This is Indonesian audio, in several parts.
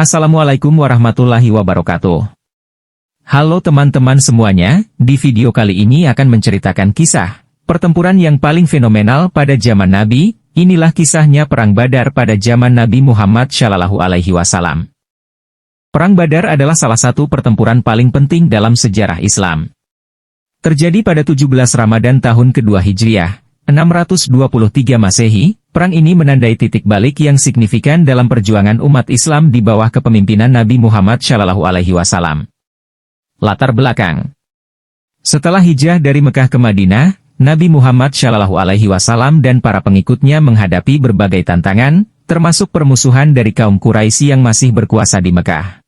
Assalamualaikum warahmatullahi wabarakatuh. Halo teman-teman semuanya, di video kali ini akan menceritakan kisah pertempuran yang paling fenomenal pada zaman Nabi. Inilah kisahnya Perang Badar pada zaman Nabi Muhammad SAW. Perang Badar adalah salah satu pertempuran paling penting dalam sejarah Islam. Terjadi pada 17 Ramadan tahun kedua Hijriah, 623 Masehi. Perang ini menandai titik balik yang signifikan dalam perjuangan umat Islam di bawah kepemimpinan Nabi Muhammad SAW. Latar belakang. Setelah hijrah dari Mekah ke Madinah, Nabi Muhammad SAW dan para pengikutnya menghadapi berbagai tantangan, termasuk permusuhan dari kaum Quraisy yang masih berkuasa di Mekah.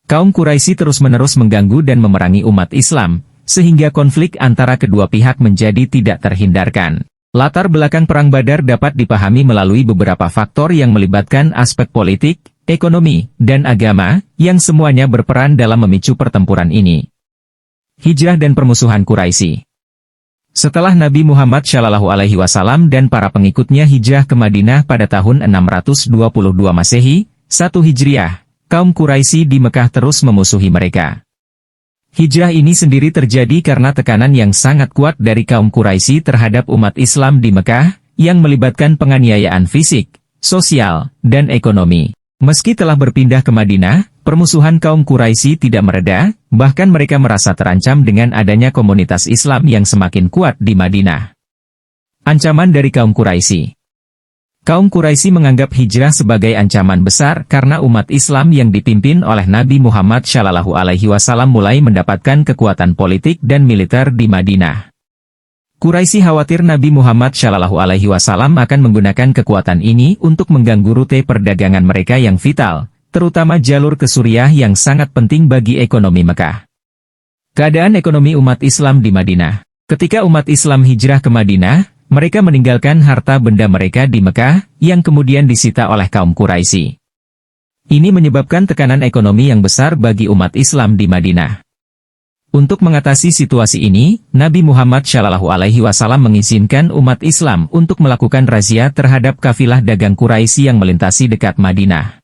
Kaum Quraisy terus-menerus mengganggu dan memerangi umat Islam, sehingga konflik antara kedua pihak menjadi tidak terhindarkan. Latar belakang Perang Badar dapat dipahami melalui beberapa faktor yang melibatkan aspek politik, ekonomi, dan agama, yang semuanya berperan dalam memicu pertempuran ini. Hijrah dan permusuhan Quraisy. Setelah Nabi Muhammad SAW dan para pengikutnya hijrah ke Madinah pada tahun 622 Masehi, 1 Hijriah, kaum Quraisy di Mekah terus memusuhi mereka. Hijrah ini sendiri terjadi karena tekanan yang sangat kuat dari kaum Quraisy terhadap umat Islam di Mekah, yang melibatkan penganiayaan fisik, sosial, dan ekonomi. Meski telah berpindah ke Madinah, permusuhan kaum Quraisy tidak mereda, bahkan mereka merasa terancam dengan adanya komunitas Islam yang semakin kuat di Madinah. Ancaman dari kaum Quraisy. Kaum Quraisy menganggap hijrah sebagai ancaman besar karena umat Islam yang dipimpin oleh Nabi Muhammad SAW mulai mendapatkan kekuatan politik dan militer di Madinah. Quraisy khawatir Nabi Muhammad SAW akan menggunakan kekuatan ini untuk mengganggu rute perdagangan mereka yang vital, terutama jalur ke Suriah yang sangat penting bagi ekonomi Mekah. Keadaan ekonomi umat Islam di Madinah. Ketika umat Islam hijrah ke Madinah, mereka meninggalkan harta benda mereka di Mekah, yang kemudian disita oleh kaum Quraisy. Ini menyebabkan tekanan ekonomi yang besar bagi umat Islam di Madinah. Untuk mengatasi situasi ini, Nabi Muhammad SAW mengizinkan umat Islam untuk melakukan razia terhadap kafilah dagang Quraisy yang melintasi dekat Madinah.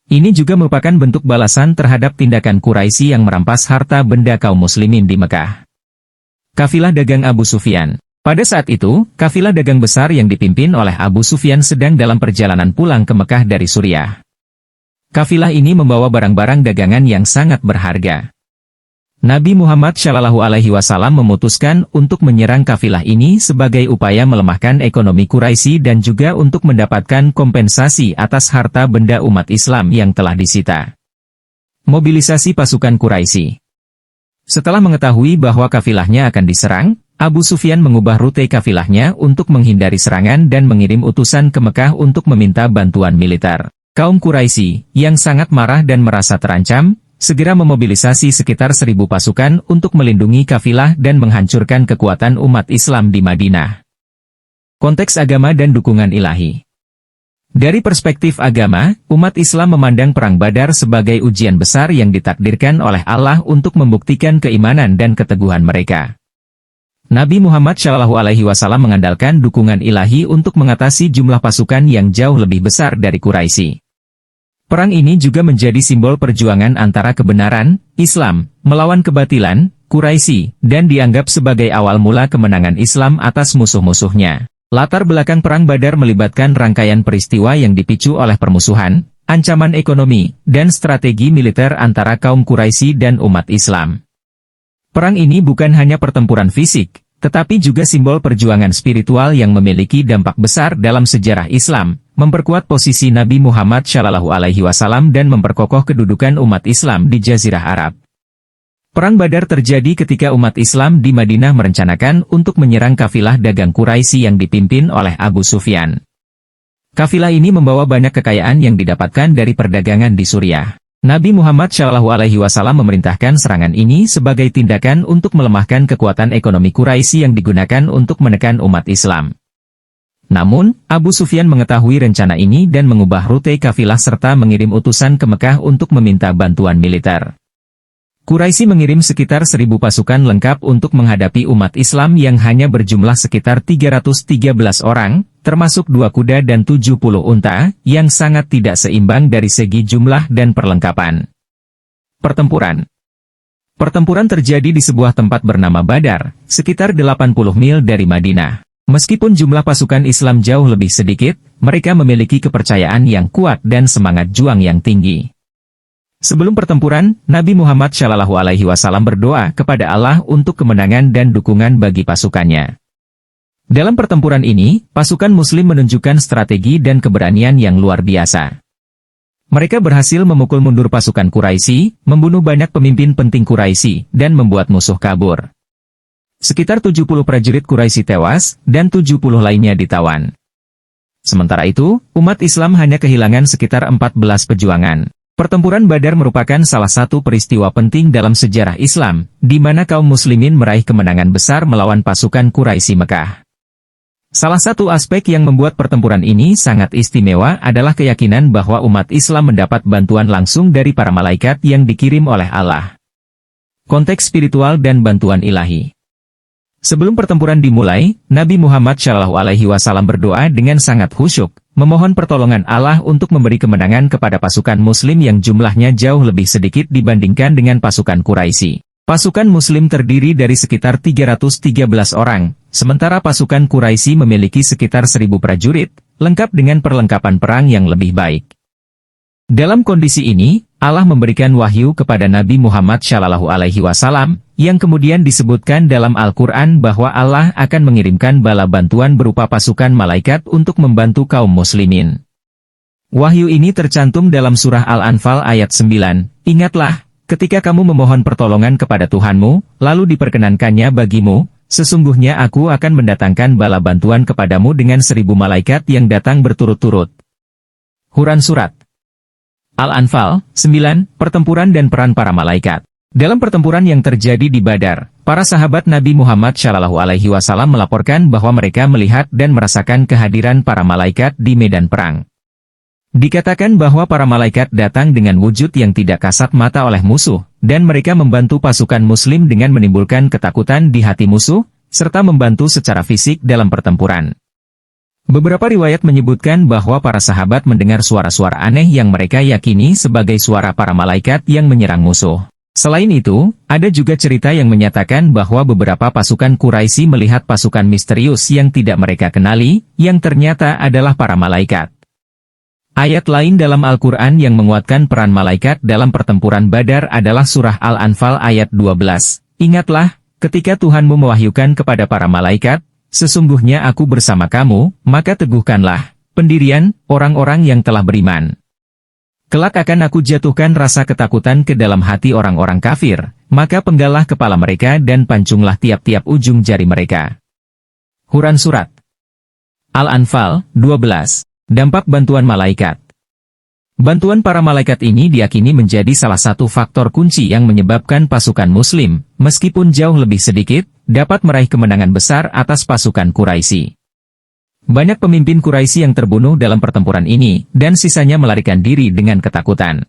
Ini juga merupakan bentuk balasan terhadap tindakan Quraisy yang merampas harta benda kaum muslimin di Mekah. Kafilah dagang Abu Sufyan. Pada saat itu, kafilah dagang besar yang dipimpin oleh Abu Sufyan sedang dalam perjalanan pulang ke Mekah dari Suriah. Kafilah ini membawa barang-barang dagangan yang sangat berharga. Nabi Muhammad SAW memutuskan untuk menyerang kafilah ini sebagai upaya melemahkan ekonomi Quraisy dan juga untuk mendapatkan kompensasi atas harta benda umat Islam yang telah disita. Mobilisasi pasukan Quraisy. Setelah mengetahui bahwa kafilahnya akan diserang, Abu Sufyan mengubah rute kafilahnya untuk menghindari serangan dan mengirim utusan ke Mekah untuk meminta bantuan militer. Kaum Quraisy, yang sangat marah dan merasa terancam, segera memobilisasi sekitar 1.000 pasukan untuk melindungi kafilah dan menghancurkan kekuatan umat Islam di Madinah. Konteks agama dan dukungan ilahi. Dari perspektif agama, umat Islam memandang Perang Badar sebagai ujian besar yang ditakdirkan oleh Allah untuk membuktikan keimanan dan keteguhan mereka. Nabi Muhammad SAW mengandalkan dukungan ilahi untuk mengatasi jumlah pasukan yang jauh lebih besar dari Quraisy. Perang ini juga menjadi simbol perjuangan antara kebenaran, Islam, melawan kebatilan, Quraisy, dan dianggap sebagai awal mula kemenangan Islam atas musuh-musuhnya. Latar belakang Perang Badar melibatkan rangkaian peristiwa yang dipicu oleh permusuhan, ancaman ekonomi, dan strategi militer antara kaum Quraisy dan umat Islam. Perang ini bukan hanya pertempuran fisik, tetapi juga simbol perjuangan spiritual yang memiliki dampak besar dalam sejarah Islam, memperkuat posisi Nabi Muhammad SAW dan memperkokoh kedudukan umat Islam di Jazirah Arab. Perang Badar terjadi ketika umat Islam di Madinah merencanakan untuk menyerang kafilah dagang Quraisy yang dipimpin oleh Abu Sufyan. Kafilah ini membawa banyak kekayaan yang didapatkan dari perdagangan di Suriah. Nabi Muhammad SAW memerintahkan serangan ini sebagai tindakan untuk melemahkan kekuatan ekonomi Quraisy yang digunakan untuk menekan umat Islam. Namun, Abu Sufyan mengetahui rencana ini dan mengubah rute kafilah serta mengirim utusan ke Mekah untuk meminta bantuan militer. Quraisy mengirim sekitar 1.000 pasukan lengkap untuk menghadapi umat Islam yang hanya berjumlah sekitar 313 orang, termasuk 2 kuda dan 70 unta, yang sangat tidak seimbang dari segi jumlah dan perlengkapan. Pertempuran terjadi di sebuah tempat bernama Badar, sekitar 80 mil dari Madinah. Meskipun jumlah pasukan Islam jauh lebih sedikit, mereka memiliki kepercayaan yang kuat dan semangat juang yang tinggi. Sebelum pertempuran, Nabi Muhammad SAW berdoa kepada Allah untuk kemenangan dan dukungan bagi pasukannya. Dalam pertempuran ini, pasukan Muslim menunjukkan strategi dan keberanian yang luar biasa. Mereka berhasil memukul mundur pasukan Quraisy, membunuh banyak pemimpin penting Quraisy, dan membuat musuh kabur. Sekitar 70 prajurit Quraisy tewas, dan 70 lainnya ditawan. Sementara itu, umat Islam hanya kehilangan sekitar 14 pejuangan. Pertempuran Badar merupakan salah satu peristiwa penting dalam sejarah Islam, di mana kaum muslimin meraih kemenangan besar melawan pasukan Quraisy Mekah. Salah satu aspek yang membuat pertempuran ini sangat istimewa adalah keyakinan bahwa umat Islam mendapat bantuan langsung dari para malaikat yang dikirim oleh Allah. Konteks spiritual dan bantuan ilahi. Sebelum pertempuran dimulai, Nabi Muhammad SAW berdoa dengan sangat khusyuk, memohon pertolongan Allah untuk memberi kemenangan kepada pasukan Muslim yang jumlahnya jauh lebih sedikit dibandingkan dengan pasukan Quraisy. Pasukan Muslim terdiri dari sekitar 313 orang, sementara pasukan Quraisy memiliki sekitar 1.000 prajurit, lengkap dengan perlengkapan perang yang lebih baik. Dalam kondisi ini, Allah memberikan wahyu kepada Nabi Muhammad SAW, yang kemudian disebutkan dalam Al-Quran bahwa Allah akan mengirimkan bala bantuan berupa pasukan malaikat untuk membantu kaum muslimin. Wahyu ini tercantum dalam surah Al-Anfal ayat 9, "Ingatlah, ketika kamu memohon pertolongan kepada Tuhanmu, lalu diperkenankannya bagimu, sesungguhnya aku akan mendatangkan bala bantuan kepadamu dengan 1.000 malaikat yang datang berturut-turut." Huran Surat Al-Anfal 9, Pertempuran dan Peran Para Malaikat. Dalam pertempuran yang terjadi di Badar, para sahabat Nabi Muhammad SAW melaporkan bahwa mereka melihat dan merasakan kehadiran para malaikat di medan perang. Dikatakan bahwa para malaikat datang dengan wujud yang tidak kasat mata oleh musuh, dan mereka membantu pasukan Muslim dengan menimbulkan ketakutan di hati musuh, serta membantu secara fisik dalam pertempuran. Beberapa riwayat menyebutkan bahwa para sahabat mendengar suara-suara aneh yang mereka yakini sebagai suara para malaikat yang menyerang musuh. Selain itu, ada juga cerita yang menyatakan bahwa beberapa pasukan Quraisy melihat pasukan misterius yang tidak mereka kenali, yang ternyata adalah para malaikat. Ayat lain dalam Al-Quran yang menguatkan peran malaikat dalam pertempuran Badar adalah surah Al-Anfal ayat 12. "Ingatlah, ketika Tuhanmu mewahyukan kepada para malaikat, sesungguhnya aku bersama kamu, maka teguhkanlah pendirian orang-orang yang telah beriman. Kelak akan aku jatuhkan rasa ketakutan ke dalam hati orang-orang kafir, maka penggallah kepala mereka dan pancunglah tiap-tiap ujung jari mereka." Huran Surat Al-Anfal 12. Dampak bantuan malaikat. Bantuan para malaikat ini diyakini menjadi salah satu faktor kunci yang menyebabkan pasukan Muslim, meskipun jauh lebih sedikit, dapat meraih kemenangan besar atas pasukan Quraisy. Banyak pemimpin Quraisy yang terbunuh dalam pertempuran ini, dan sisanya melarikan diri dengan ketakutan.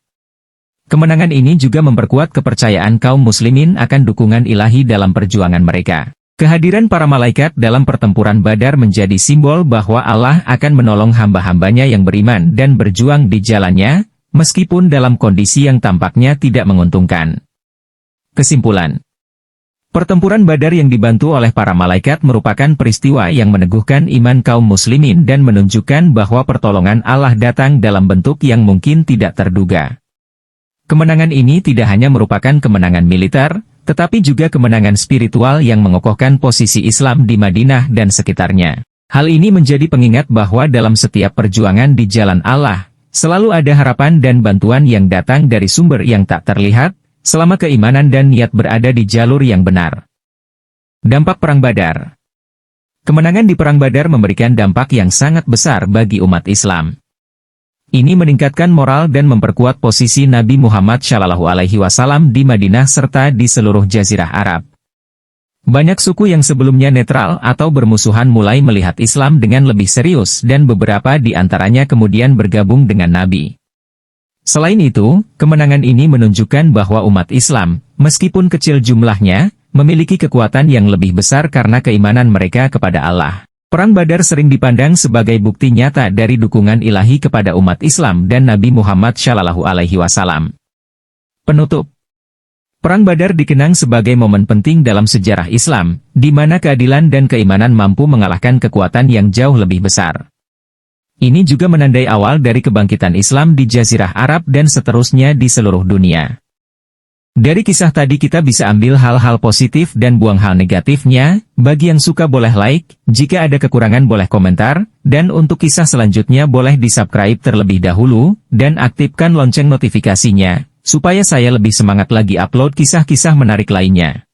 Kemenangan ini juga memperkuat kepercayaan kaum muslimin akan dukungan ilahi dalam perjuangan mereka. Kehadiran para malaikat dalam pertempuran Badar menjadi simbol bahwa Allah akan menolong hamba-hambanya yang beriman dan berjuang di jalannya, meskipun dalam kondisi yang tampaknya tidak menguntungkan. Kesimpulan. Pertempuran Badar yang dibantu oleh para malaikat merupakan peristiwa yang meneguhkan iman kaum muslimin dan menunjukkan bahwa pertolongan Allah datang dalam bentuk yang mungkin tidak terduga. Kemenangan ini tidak hanya merupakan kemenangan militer, tetapi juga kemenangan spiritual yang mengokohkan posisi Islam di Madinah dan sekitarnya. Hal ini menjadi pengingat bahwa dalam setiap perjuangan di jalan Allah, selalu ada harapan dan bantuan yang datang dari sumber yang tak terlihat, selama keimanan dan niat berada di jalur yang benar. Dampak Perang Badar. Kemenangan di Perang Badar memberikan dampak yang sangat besar bagi umat Islam. Ini meningkatkan moral dan memperkuat posisi Nabi Muhammad SAW di Madinah serta di seluruh Jazirah Arab. Banyak suku yang sebelumnya netral atau bermusuhan mulai melihat Islam dengan lebih serius dan beberapa di antaranya kemudian bergabung dengan Nabi. Selain itu, kemenangan ini menunjukkan bahwa umat Islam, meskipun kecil jumlahnya, memiliki kekuatan yang lebih besar karena keimanan mereka kepada Allah. Perang Badar sering dipandang sebagai bukti nyata dari dukungan ilahi kepada umat Islam dan Nabi Muhammad SAW. Penutup. Perang Badar dikenang sebagai momen penting dalam sejarah Islam, di mana keadilan dan keimanan mampu mengalahkan kekuatan yang jauh lebih besar. Ini juga menandai awal dari kebangkitan Islam di Jazirah Arab dan seterusnya di seluruh dunia. Dari kisah tadi kita bisa ambil hal-hal positif dan buang hal negatifnya. Bagi yang suka boleh like, jika ada kekurangan boleh komentar, dan untuk kisah selanjutnya boleh di-subscribe terlebih dahulu, dan aktifkan lonceng notifikasinya, supaya saya lebih semangat lagi upload kisah-kisah menarik lainnya.